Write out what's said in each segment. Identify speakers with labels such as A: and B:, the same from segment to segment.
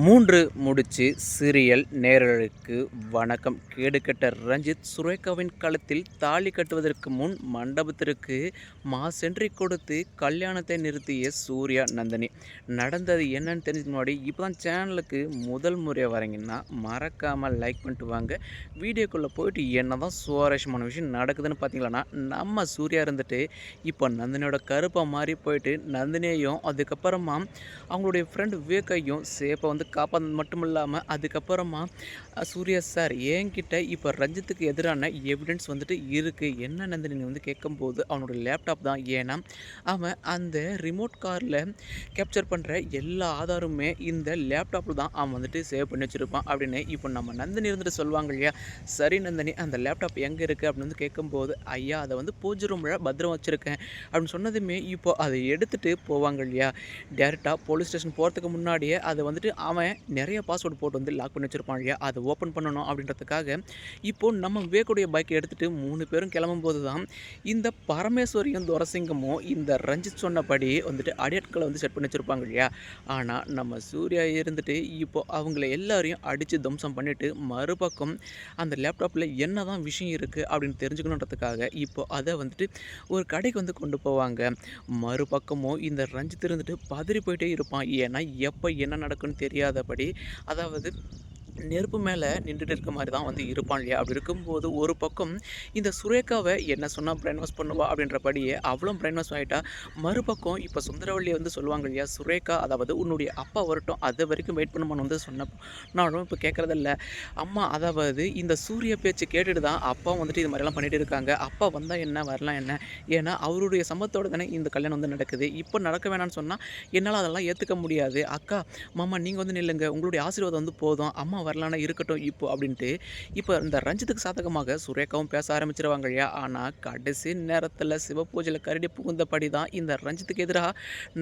A: 3 முடிச்சு சீரியல் நேயர்களுக்கு வணக்கம். கேடுகெட்ட ரஞ்சித் சுரேகாவின் கழுத்தில் தாலி கட்டுவதற்கு முன் மண்டபத்திற்கு மாசென்றி கொடுத்து கல்யாணத்தை நிறுத்திய சூர்யா நந்தினி. நடந்தது என்னன்னு தெரிஞ்சதுக்கு முன்னாடி இப்போ தான் சேனலுக்கு முதல் முறையாக வரீங்கன்னா மறக்காமல் லைக் பண்ணிட்டு வாங்க. வீடியோக்குள்ளே போயிட்டு என்ன தான் சுவாரஸ்யமான விஷயம் நடக்குதுன்னு பார்த்தீங்களன்னா, நம்ம சூர்யா இருந்துட்டு இப்போ நந்தினியோட கருப்பை மாறி போயிட்டு நந்தினியையும் அதுக்கப்புறமா அவங்களுடைய ஃப்ரெண்ட் விவேக்கையும் சேஃபாக காப்பாற்றது மட்டும் இல்லாமல் அதுக்கப்புறமா சூர்யா சார் என்கிட்ட இப்போ ரஞ்சித்துக்கு எதிரான எவிடன்ஸ் இருக்குது என்ன நந்தினி கேட்கும்போது அவனோட லேப்டாப் தான். ஏன்னா அவன் அந்த ரிமோட் காரில் கேப்சர் பண்ணுற எல்லா ஆதாரமுமே இந்த லேப்டாப்பில் தான் அவன் சேவ் பண்ணி வச்சுருப்பான் அப்படின்னு இப்போ நம்ம நந்தினி சொல்லுவாங்க இல்லையா. சரி நந்தினி, அந்த லேப்டாப் எங்கே இருக்குது அப்படின்னு கேட்கும்போது, ஐயா அதை பூஜை ரூமில் பத்திரம் வச்சுருக்கேன் அப்படின்னு சொன்னதுமே இப்போ அதை எடுத்துகிட்டு போவாங்க இல்லையா. டேரெக்டாக போலீஸ் ஸ்டேஷன் போகிறதுக்கு முன்னாடியே அதை அவன் நிறைய பாஸ்வேர்டு போட்டு லாக் பண்ணி வச்சுருப்பான் இல்லையா. அதை ஓப்பன் பண்ணணும் அப்படின்றதுக்காக இப்போது நம்ம விவேக்குடைய பைக்கை எடுத்துகிட்டு 3 பேரும் கிளம்பும்போது தான் இந்த பரமேஸ்வரியும் துரசிங்கமும் இந்த ரஞ்சித் சொன்னபடி அடியாட்களை செட் பண்ணி வச்சுருப்பாங்க இல்லையா. ஆனால் நம்ம சூர்யா இருந்துட்டு இப்போது அவங்கள எல்லாரையும் அடித்து துவம்சம் பண்ணிவிட்டு மறுபக்கம் அந்த லேப்டாப்பில் என்ன தான் விஷயம் இருக்குது அப்படின்னு தெரிஞ்சுக்கணுன்றதுக்காக இப்போது அதை ஒரு கடைக்கு கொண்டு போவாங்க. மறுபக்கமும் இந்த ரஞ்சித் பதறி போயிட்டே இருப்பான். ஏன்னா எப்போ என்ன நடக்குன்னு தெரியாதபடி, அதாவது நெருப்பு மேலே நின்றுட்டு இருக்க மாதிரி தான் இருப்பான் இல்லையா. அப்படி இருக்கும்போது ஒரு பக்கம் இந்த சுரேகாவை என்ன சொன்னால் பிரெயின் வாஷ் பண்ணுவா அப்படின்றபடியே அவளும் பிரெயின் வாஷ் ஆகிட்டா. மறுபக்கம் இப்போ சுந்தரவள்ளியை சொல்லுவாங்க இல்லையா, சுரேகா அதாவது உன்னுடைய அப்பா வரட்டும் அது வரைக்கும் வெயிட் பண்ணுமான்னு சொன்னப்போ நானும் இப்போ கேட்குறதில்ல அம்மா. அதாவது இந்த சூரிய பேச்சு கேட்டுட்டு தான் அப்பா இது மாதிரிலாம் பண்ணிட்டு இருக்காங்க. அப்பா வந்தால் என்ன வரலாம் என்ன, ஏன்னா அவருடைய சம்மத்தோடு தானே இந்த கல்யாணம் நடக்குது. இப்போ நடக்க வேணாம்னு சொன்னால் என்னால் அதெல்லாம் ஏற்றுக்க முடியாது. அக்கா மாமா நீங்கள் நில்லுங்க, உங்களுடைய ஆசீர்வாதம் போதும், அம்மா வரலான்னா இருக்கட்டும் இப்போ அப்படின்ட்டு இப்போ இந்த ரஞ்சித்துக்கு சாதகமாக சுரேகாவும் பேச ஆரம்பிச்சிருவாங்க இல்லையா. ஆனால் கடைசி நேரத்தில் சிவபூஜையில் கரடி புகுந்தபடி தான் இந்த ரஞ்சித்துக்கு எதிராக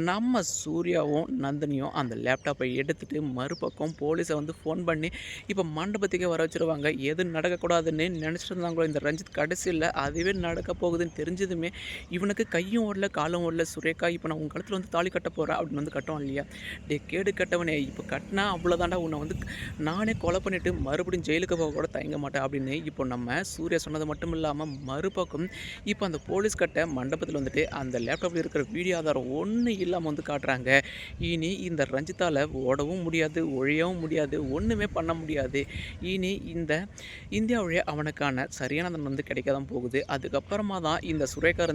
A: நம்ம சூர்யாவும் நந்தினியும் அந்த லேப்டாப்பை எடுத்துகிட்டு மறுபக்கம் போலீஸை ஃபோன் பண்ணி இப்போ மண்டபத்துக்கே வர வச்சுருவாங்க. எது நடக்கக்கூடாதுன்னு நினச்சிட்டு இருந்தாங்களோ இந்த ரஞ்சித் கடைசியில் அதுவே நடக்க போகுதுன்னு தெரிஞ்சதுமே இவனுக்கு கையும் ஓடல காலும் ஓடல. சுரேகா இப்போ நான் உங்கள் கழுத்தில் தாலி கட்ட போகிறேன் அப்படின்னு கட்டோம் இல்லையா. டே கேடு கட்டவனே, இப்போ கட்டினா அவ்வளோதாண்டா, உன்னை நானே கொலை பண்ணிவிட்டு மறுபடியும் ஜெயிலுக்கு போக கூட தயங்க மாட்டேன் அப்படின்னு இப்போ நம்ம சூர்யா சொன்னது மட்டும் இல்லாமல் மறுபக்கம் இப்போ அந்த போலீஸ் கட்ட மண்டபத்தில் அந்த லேப்டாப்பில் இருக்கிற வீடியோ ஆதாரம் ஒன்றும் இல்லாமல் காட்டுறாங்க. இனி இந்த ரஞ்சித்தால் ஓடவும் முடியாது, ஒழியவும் முடியாது, ஒன்றுமே பண்ண முடியாது. இனி இந்த இந்தியாவுடைய அவனுக்கான சரியான தண்டனை கிடைக்க தான் போகுது. அதுக்கப்புறமா தான் இந்த சுரேகா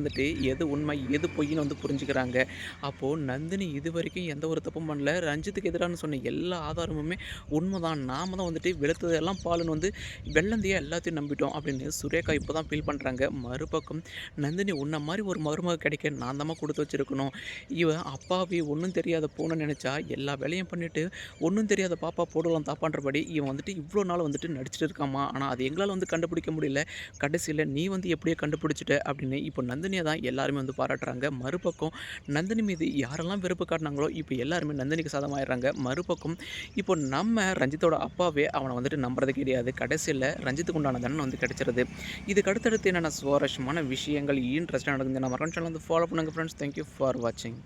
A: எது உண்மை எது பொய்ன்னு புரிஞ்சுக்கிறாங்க. அப்போது நந்தினி இது வரைக்கும் எந்த ஒரு தப்பும் பண்ணல, ரஞ்சித்துக்கு எதிரான சொன்ன எல்லா ஆதாரமுமே உண்மை தான், நாம தான் வெளுத்ததெல்லாம் பாலுன்னு வெள்ளந்தியாக எல்லாத்தையும் நம்பிட்டோம் அப்படின்னு சுரேகா இப்போ தான் ஃபீல் பண்ணுறாங்க. மறுபக்கம் நந்தினி உன்ன மாதிரி ஒரு மருமக கிடைக்க நான் தான் கொடுத்து வச்சுருக்கணும். இவன் அப்பாவி ஒன்றும் தெரியாத பூனை நினச்சா எல்லா வேலையும் பண்ணிவிட்டு ஒன்றும் தெரியாத பாப்பா போடலாம் தாப்பான்றபடி இவன் இவ்வளோ நாள் நடிச்சிட்டு இருக்காமா. ஆனால் அது எங்களால் கண்டுபிடிக்க முடியல, கடைசியில் நீ எப்படியோ கண்டுபிடிச்சிட்ட அப்படின்னு இப்போ நந்தினியை தான் எல்லாருமே பாராட்டுறாங்க. மறுபக்கம் நந்தினி மீது யாரெல்லாம் வெறுப்பு காட்டினாங்களோ இப்போ எல்லாருமே நந்தினிக்கு சாதமாயிடுறாங்க. மறுபக்கம் இப்போ நம்ம ரஞ்சித்தோட அப்பாவே அவனை நம்புறது கிடையாது. கடைசியில் ரஞ்சித்துக்கு உண்டான தண்டனை கிடைச்சிருது. இதுக்கு அடுத்தடுத்து என்னென்ன சுவாரஸ்யமான விஷயங்கள் இன்ட்ரெஸ்ட்டாக நடக்குது நம்ம மறக்காம சேனல் ஃபாலோ பண்ணுங்கள் ஃப்ரெண்ட்ஸ். தேங்க்யூ ஃபார் வாட்சிங்.